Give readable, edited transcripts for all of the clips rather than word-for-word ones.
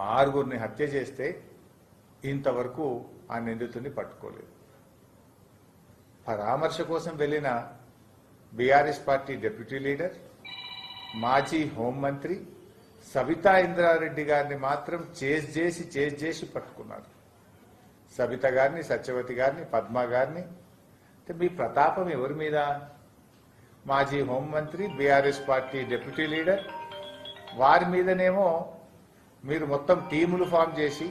ఆరుగురిని హత్య చేస్తే ఇంతవరకు ఆ నిందితుడిని పట్టుకోలేదు. పరామర్శ కోసం వెళ్ళిన బీఆర్ఎస్ పార్టీ డిప్యూటీ లీడర్, మాజీ హోంమంత్రి సబితా ఇంద్రారెడ్డి గారిని మాత్రం చేజ్ చేసి పట్టుకున్నారు. సబిత గారిని, సత్యవతి గారిని, పద్మ గారిని. మీ ప్రతాపం ఎవరి మీద? మాజీ హోంమంత్రి, బీఆర్ఎస్ పార్టీ డిప్యూటీ లీడర్, వారి మీదనేమో మీరు మొత్తం టీములు ఫామ్ చేసి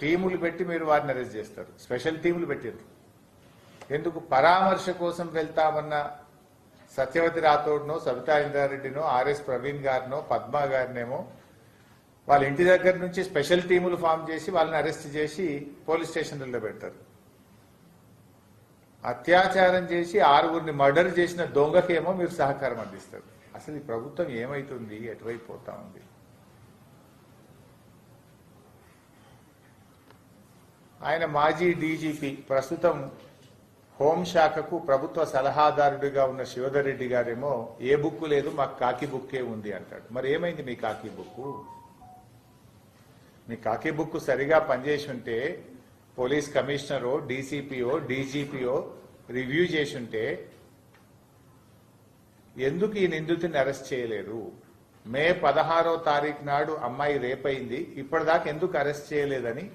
టీములు పెట్టి మీరు వారిని అరెస్ట్ చేస్తారు. స్పెషల్ టీములు పెట్టారు. ఎందుకు? పరామర్శ కోసం వెళ్తామన్న సత్యవతి రాథోడ్నో, సబితా ఇంద్రారెడ్డినో, ఆర్ఎస్ ప్రవీణ్ గారినో, పద్మ గారినేమో వాళ్ళ ఇంటి దగ్గర నుంచి స్పెషల్ టీములు ఫామ్ చేసి వాళ్ళని అరెస్ట్ చేసి పోలీస్ స్టేషన్లలో పెడతారు. అత్యాచారం చేసి ఆరుగురిని మర్డర్ చేసిన దొంగకేమో మీరు సహకారం అందిస్తారు. అసలు ఈ ప్రభుత్వం ఏమైతుంది? ఎటువైపు పోతా ఉంది? ఆయన మాజీ డీజీపీ, ప్రస్తుతం హోంశాఖకు ప్రభుత్వ సలహాదారుడిగా ఉన్న శివధర్ రెడ్డి గారేమో ఏ బుక్ లేదు, మాకు కాకి బుక్కే ఉంది అంటాడు. మరి ఏమైంది మీ కాకి బుక్? మీ కాకి బుక్ సరిగా పనిచేసి ఉంటే పోలీస్ కమిషనరో, డీసీపీఓ, డీజీపీఓ రివ్యూ చేసి ఉంటే ఎందుకు ఈ నిందితుడిని అరెస్ట్ చేయలేరు? మే 16వ తారీఖు నాడు అమ్మాయి రేపైంది, ఇప్పటిదాకా ఎందుకు అరెస్ట్ చేయలేదని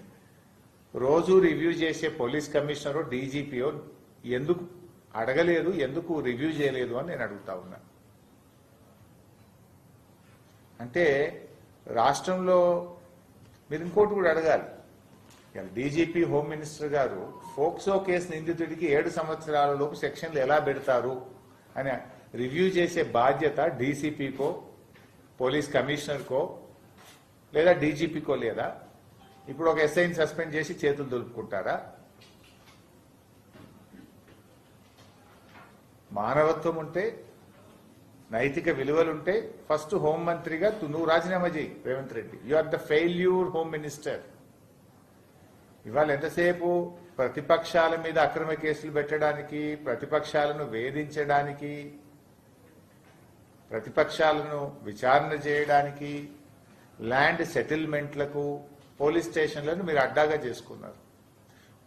రోజు రివ్యూ చేసే పోలీస్ కమిషనరో, డీజీపీఓ ఎందుకు అడగలేదు, ఎందుకు రివ్యూ చేయలేదు అని నేను అడుగుతా ఉన్నా. అంటే రాష్ట్రంలో మీరు ఇంకోటి కూడా అడగాలి. డీజీపీ, హోమ్ మినిస్టర్ గారు ఫోక్సో కేసు నిందితుడికి 7 సంవత్సరాలలోపు సెక్షన్లు ఎలా పెడతారు అని రివ్యూ చేసే బాధ్యత డీసీపీకో, పోలీస్ కమిషనర్కో లేదా డీజీపీకో లేదా? ఇప్పుడు ఒక ఎస్ఐని సస్పెండ్ చేసి చేతులు దులుపుకుంటారా? మానవత్వం ఉంటే, నైతిక విలువలుంటే ఫస్ట్ హోంమంత్రిగా నువ్వు రాజీనామా చేయి Revanth Reddy. You are the failure home minister. ఇవాళ ఎంతసేపు ప్రతిపక్షాల మీద అక్రమ కేసులు పెట్టడానికి, ప్రతిపక్షాలను వేధించడానికి, ప్రతిపక్షాలను విచారణ చేయడానికి, ల్యాండ్ సెటిల్మెంట్లకు పోలీస్ స్టేషన్లను మీరు అడ్డాగా చేసుకున్నారు.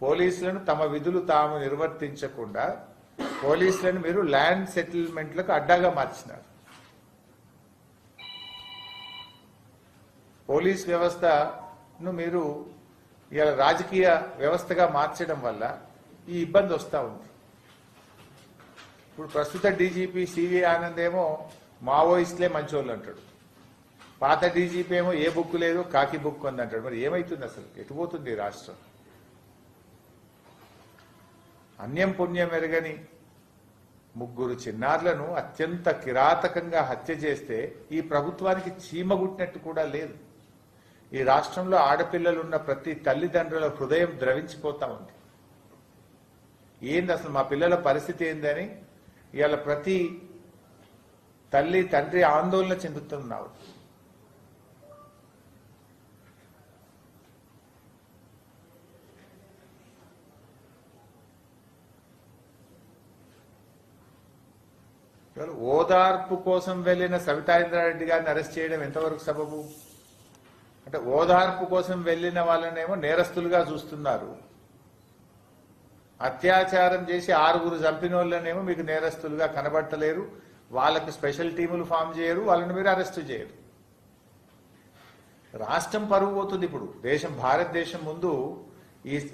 పోలీసులను తమ విధులు తాము నిర్వర్తించకుండా పోలీసులను మీరు ల్యాండ్ సెటిల్మెంట్లకు అడ్డాగా మార్చినారు. పోలీస్ వ్యవస్థను మీరు ఇలా రాజకీయ వ్యవస్థగా మార్చడం వల్ల ఈ ఇబ్బంది వస్తూ ఉంది. ఇప్పుడు ప్రస్తుత డీజీపీ సివి ఆనంద్ ఏమో మావోయిస్టులే మంచోళ్ళు అంటాడు. పాత డీజీపీ ఏమో ఏ బుక్ లేదు, కాకి బుక్ ఉంది అంటాడు. మరి ఏమైతుంది? అసలు ఎటుపోతుంది రాష్ట్రం? అన్యం పుణ్యం ఎరగని 3 చిన్నారులను అత్యంత కిరాతకంగా హత్య చేస్తే ఈ ప్రభుత్వానికి చీమగుట్టినట్టు కూడా లేదు. ఈ రాష్ట్రంలో ఆడపిల్లలు ఉన్న ప్రతి తల్లిదండ్రుల హృదయం ద్రవించిపోతా ఉంది. ఏంది అసలు మా పిల్లల పరిస్థితి ఏందని ఇవాళ ప్రతి తల్లి తండ్రి ఆందోళన చెందుతున్నారు. ఓదార్పు కోసం వెళ్లిన సబితా ఇంద్రారెడ్డి గారిని అరెస్ట్ చేయడం ఎంతవరకు సబబు? అంటే ఓదార్పు కోసం వెళ్లిన వాళ్ళనేమో నేరస్తులుగా చూస్తున్నారు, అత్యాచారం చేసి 6 చంపిన వాళ్ళనేమో మీకు నేరస్తులుగా కనబడతలేరు, వాళ్ళకి స్పెషల్ టీములు ఫామ్ చేయరు, వాళ్ళని మీరు అరెస్టు చేయరు. రాష్ట్రం పరువు పోతుంది. ఇప్పుడు భారతదేశం ముందు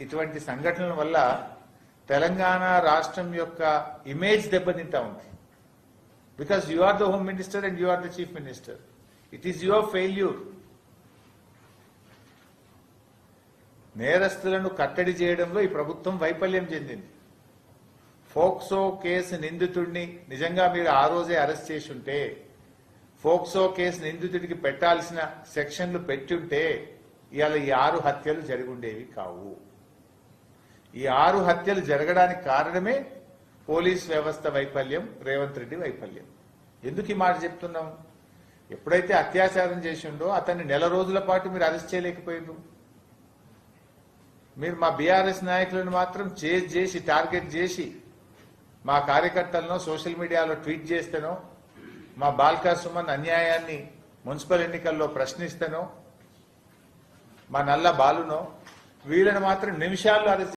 ఇటువంటి సంఘటనల వల్ల తెలంగాణ రాష్ట్రం యొక్క ఇమేజ్ దెబ్బతింటా ఉంది. Because you are the home minister and you are the chief minister. It is your failure. నేరస్తులను కట్టడి చేయడంలో ఈ ప్రభుత్వం వైఫల్యం చెందింది. ఫోక్సో కేసు నిందితుడిని నిజంగా మీరు ఆ రోజే అరెస్ట్ చేసి ఉంటే, ఫోక్సో కేసు నిందితుడికి పెట్టాల్సిన సెక్షన్లు పెట్టుంటే ఇవాళ ఈ 6 హత్యలు జరిగుండేవి కావు. ఈ 6 హత్యలు జరగడానికి కారణమే పోలీస్ వ్యవస్థ వైఫల్యం, రేవంత్ రెడ్డి వైఫల్యం. ఎందుకు ఈ మాట చెప్తున్నాం? ఎప్పుడైతే అత్యాచారం చేసిండో అతన్ని నెల రోజుల పాటు మీరు అరెస్ట్ చేయలేకపోయిండ్రు. మీరు మా బీఆర్ఎస్ నాయకులను మాత్రం చేజ్ చేసి, టార్గెట్ చేసి, మా కార్యకర్తలను సోషల్ మీడియాలో ట్వీట్ చేస్తేనో, మా బాల్కా సుమన్ అన్యాయాన్ని మున్సిపల్ ఎన్నికల్లో ప్రశ్నిస్తేనో, మా నల్ల బాలునో వీళ్ళని మాత్రం నిమిషాల్లో అరెస్ట్